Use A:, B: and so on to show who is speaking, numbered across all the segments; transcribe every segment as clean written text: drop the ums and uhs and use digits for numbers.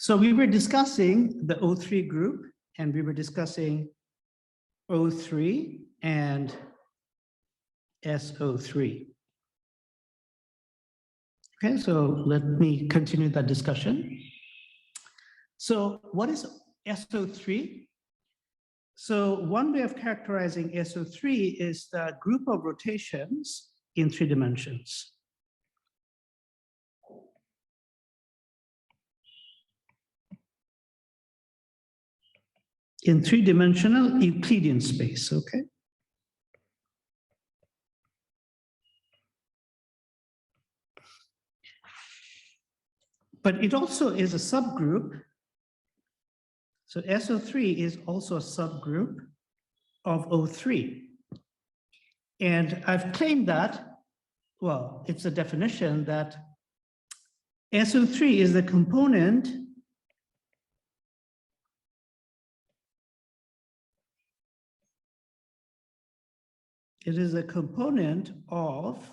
A: So we were discussing the O3 group, and we were discussing O3 and SO3. Okay, so let me continue that discussion. So what is SO3? So one way of characterizing SO3 is the group of rotations in 3 dimensions. In 3-dimensional Euclidean space, okay? But it also is a subgroup. So SO3 is also a subgroup of O3. And I've claimed that, well, it's a definition that SO3 is the component of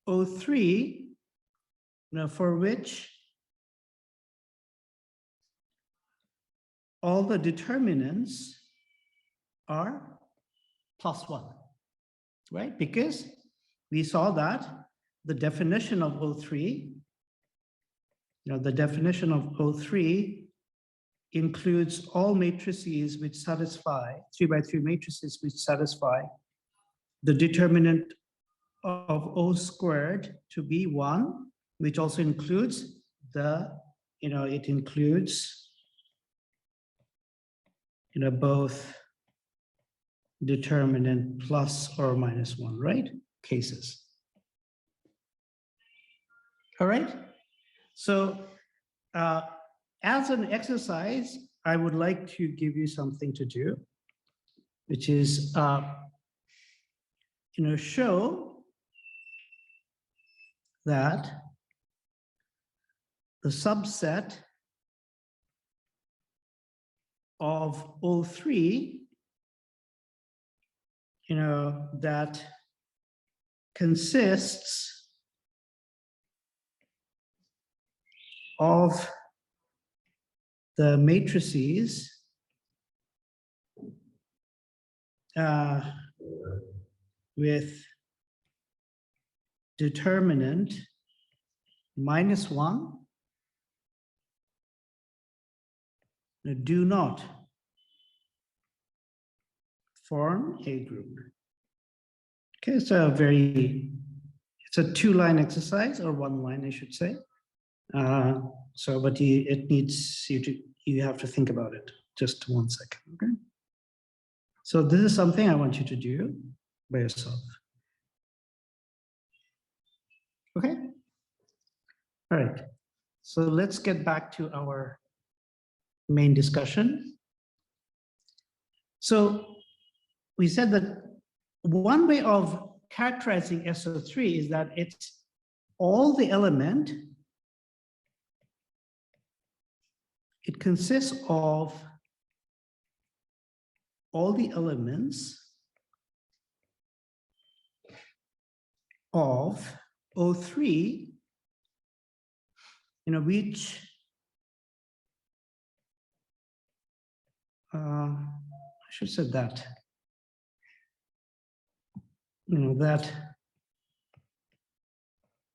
A: O3, for which all the determinants are +1, right? Because we saw that the definition of O3, the definition of O3 includes all matrices which satisfy, 3x3 matrices which satisfy the determinant of O squared to be 1, which also includes the, it includes, both determinant plus or minus 1, right? Cases. All right. So as an exercise, I would like to give you something to do, which is, show that the subset of O3, that consists of the matrices with determinant -1 do not form a group. Okay, so it's a 2-line exercise, or 1 line, I should say. But it needs you have to think about it. Just 1 second, okay? So this is something I want you to do by yourself. Okay? All right. So let's get back to our main discussion. So we said that one way of characterizing SO3 is that it's all the element, it consists of all the elements of O3, which I should say that, that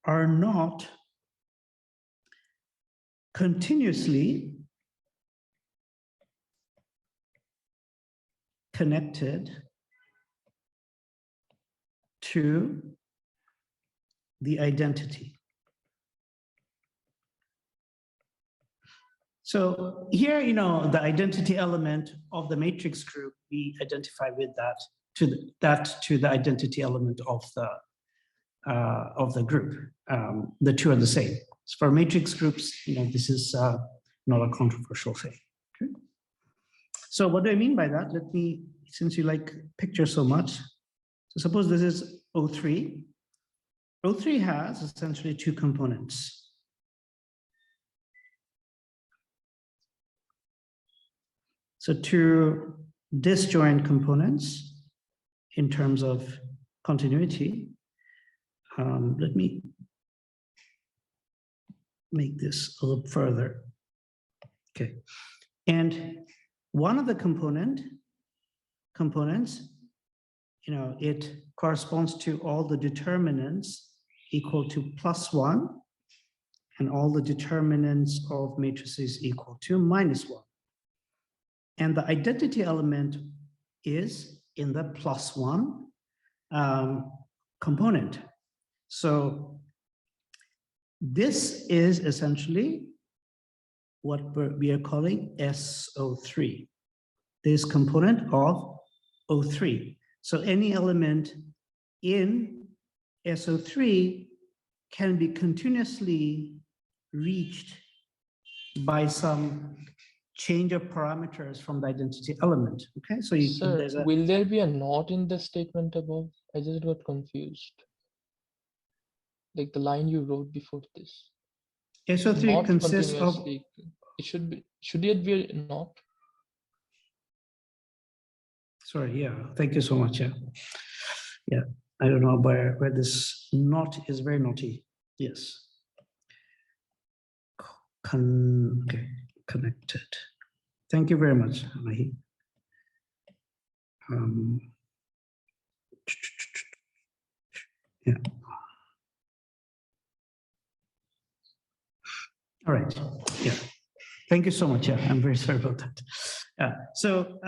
A: are not continuously connected to the identity. So here, the identity element of the matrix group, we identify with that to the identity element of the group. The two are the same. So for matrix groups, this is not a controversial thing. Okay? So what do I mean by that? Let me, since you like pictures so much, so suppose this is O3. O3 has essentially 2 components. So 2 disjoint components in terms of continuity. Let me make this a little further. Okay, and one of the components, it corresponds to all the determinants equal to +1, and all the determinants of matrices equal to -1. And the identity element is in the +1 component. So this is essentially what we are calling SO3, this component of O3. So any element in SO3 can be continuously reached by some change of parameters from the identity element. Okay, so
B: Sir, will there be a not in the statement above? I just got confused. Like the line you wrote before this.
A: SO3
B: Not
A: consists of.
B: continuously. It should be. Should it be a not?
A: Sorry, yeah, thank you so much. Yeah, I don't know where this not is very naughty. Yes. Okay, connected. Thank you very much, Mahi. Yeah. All right. Yeah. Thank you so much. Yeah, I'm very sorry about that. Yeah. So,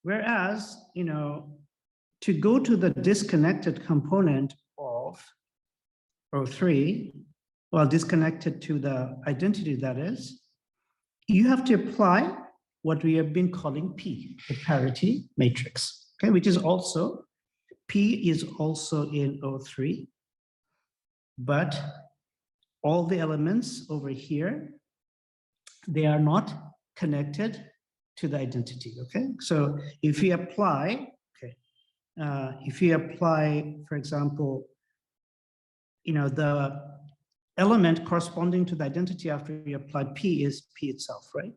A: whereas, to go to the disconnected component of O3, well, disconnected to the identity, that is, you have to apply what we have been calling P, the parity matrix, okay, which is also, P is also in O3, but all the elements over here, they are not connected to the identity, okay? So if we apply, for example, the element corresponding to the identity after we apply P is P itself, right?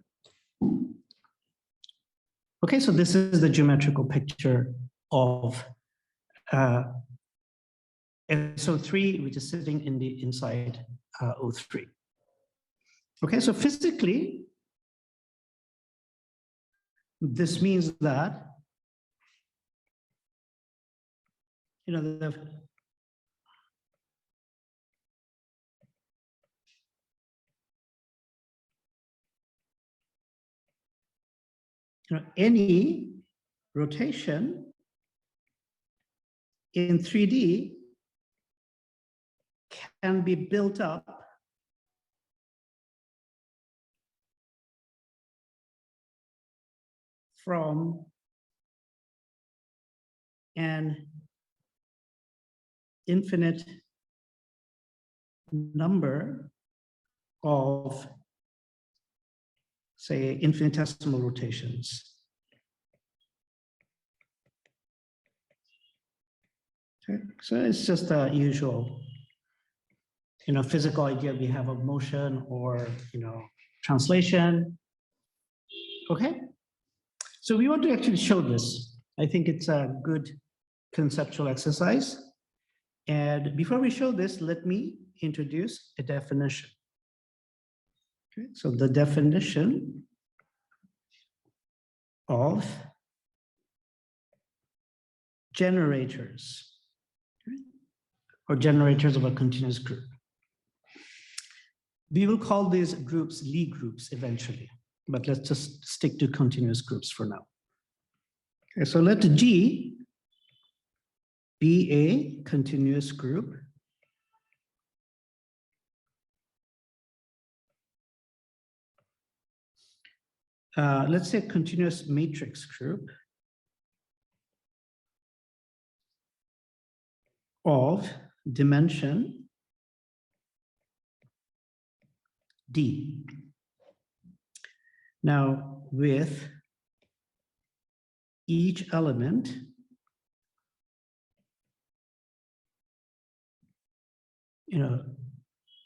A: Okay, so this is the geometrical picture of SO3, which is sitting inside O3. Okay, so physically, this means that any rotation in 3D can be built up from an infinite number of, say, infinitesimal rotations. Okay, so it's just the usual, physical idea we have of motion or, translation. Okay, so we want to actually show this. I think it's a good conceptual exercise. And before we show this, let me introduce a definition. Okay, so the definition of generators, or generators of a continuous group. We will call these groups Lie groups eventually, but let's just stick to continuous groups for now. Okay, so let G be a continuous group let's say a continuous matrix group of dimension D. Now, with each element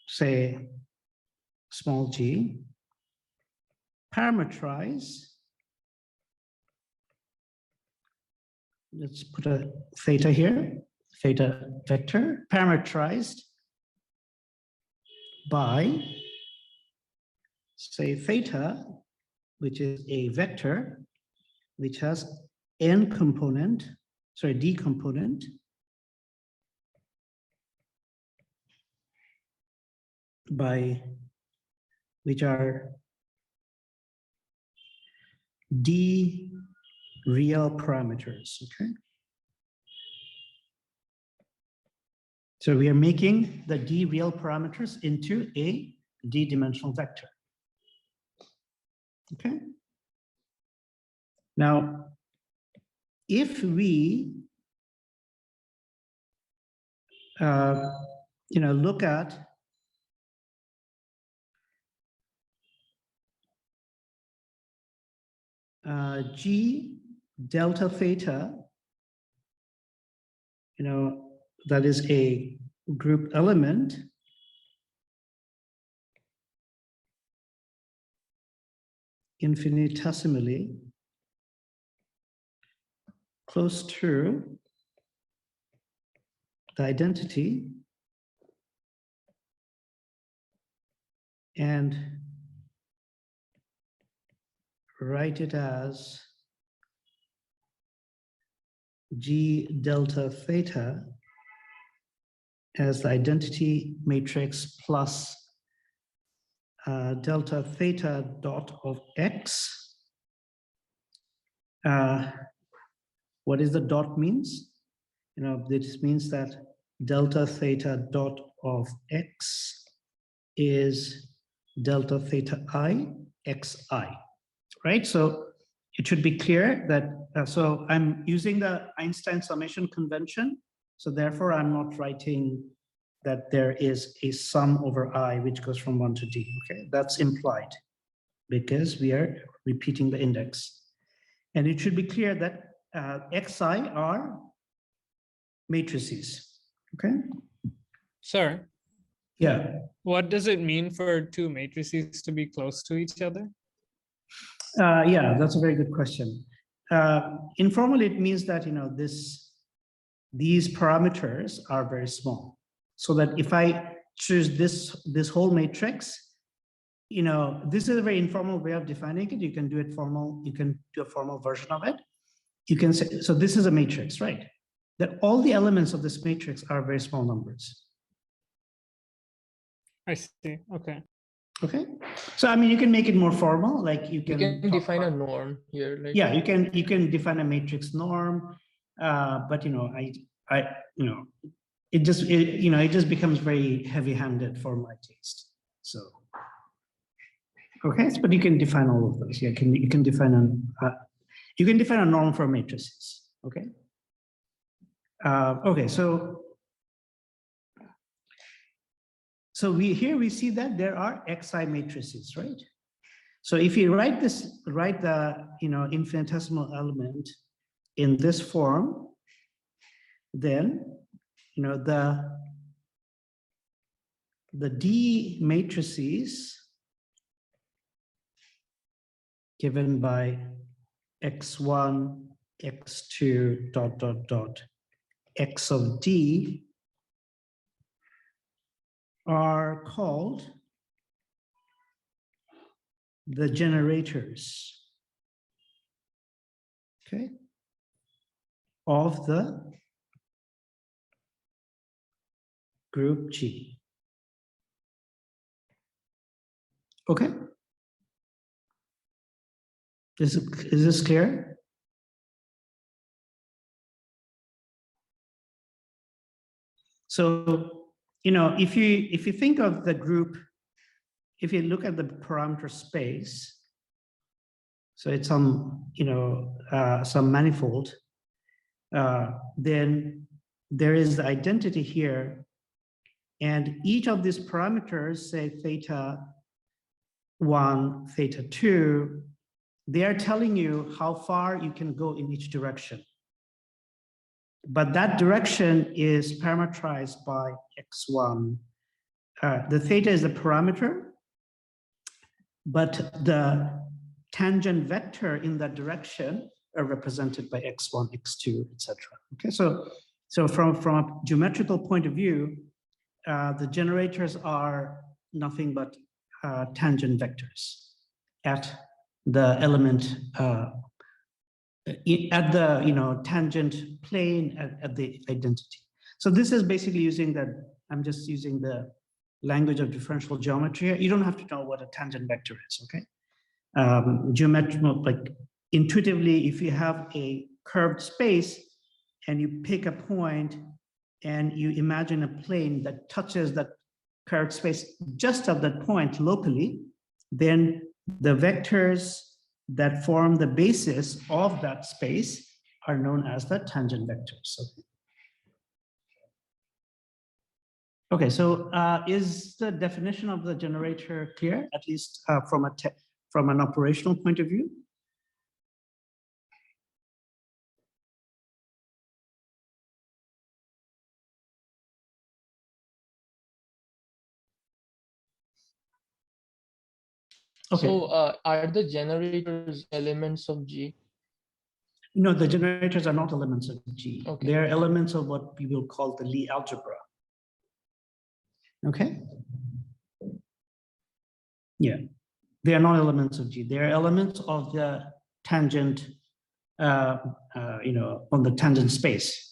A: say small g, parameterize, let's put a theta here, theta vector, parameterized by say theta, which is a vector, which has d component, by which are d real parameters, okay? So we are making the d real parameters into a d-dimensional vector, okay? Now, if we look at G delta theta, that is a group element, infinitesimally close to the identity, and write it as G delta theta as the identity matrix plus delta theta dot of x. What is the dot means? This means that delta theta dot of x is delta theta I xi, right? So it should be clear that, so I'm using the Einstein summation convention. So therefore I'm not writing that there is a sum over I which goes from 1 to d, okay? That's implied because we are repeating the index. And it should be clear that xi are matrices, okay?
C: Sir,
A: Yeah.
C: what does it mean for two matrices to be close to each other?
A: Yeah, that's a very good question. Informally, it means that these parameters are very small, so that if I choose this whole matrix, this is a very informal way of defining it. You can do it formal. You can do a formal version of it. You can say, so this is a matrix, right? That all the elements of this matrix are very small numbers.
C: I see. Okay.
A: Okay. So I mean, you can make it more formal, like you can
B: define a norm here. Like,
A: yeah, you can define a matrix norm, but it just becomes very heavy-handed for my taste. So okay, but you can define all of those. Yeah, you can define a norm for matrices. Okay. Okay, so we see that there are xi matrices, right? So if you write the infinitesimal element in this form, then the D matrices given by x1, x2, dot, dot, dot, x of D are called the generators, okay, of the group G. Okay. Is this clear? So, if you think of the group, if you look at the parameter space, so it's some manifold, then there is the identity here, and each of these parameters, say theta 1, theta 2, they are telling you how far you can go in each direction. But that direction is parameterized by x1. The theta is the parameter, but the tangent vector in that direction are represented by x1, x2, etc. Okay, so from a geometrical point of view, the generators are nothing but tangent vectors at the element at the tangent plane at the identity. So this is basically using the, I'm just using the language of differential geometry. You don't have to know what a tangent vector is, okay? Geometrical, like intuitively, if you have a curved space and you pick a point and you imagine a plane that touches that curved space just at that point locally, then the vectors that form the basis of that space are known as the tangent vectors. Okay, so is the definition of the generator clear, at least from an operational point of view? Okay.
B: So are the generators elements of G?
A: No, the generators are not elements of G.
B: Okay.
A: They are elements of what we will call the Lie algebra. Okay. Yeah, they are not elements of G. They are elements of the tangent, on the tangent space.